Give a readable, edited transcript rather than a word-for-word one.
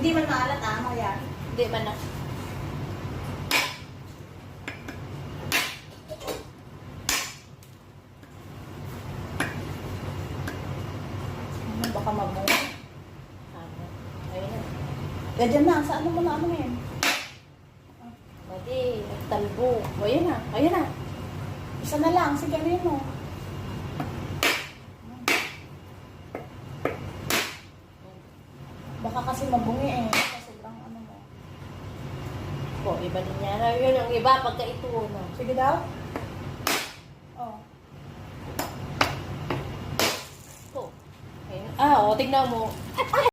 Hindi man maalat Maria. Hindi man na. Baka mamunga. Ayun na. Ganyan na, sa ano mo na ano ngayon? Pwede, talbo. Ayun na, ayun na. Isa na lang, sige ano yun mo. Baka kasi mabungi eh. Sobrang ano mo. Po, iba din niya. Yun yung iba, pagka ito, no? Sige daw. Oh. Ito. Ayun. O, tignan mo.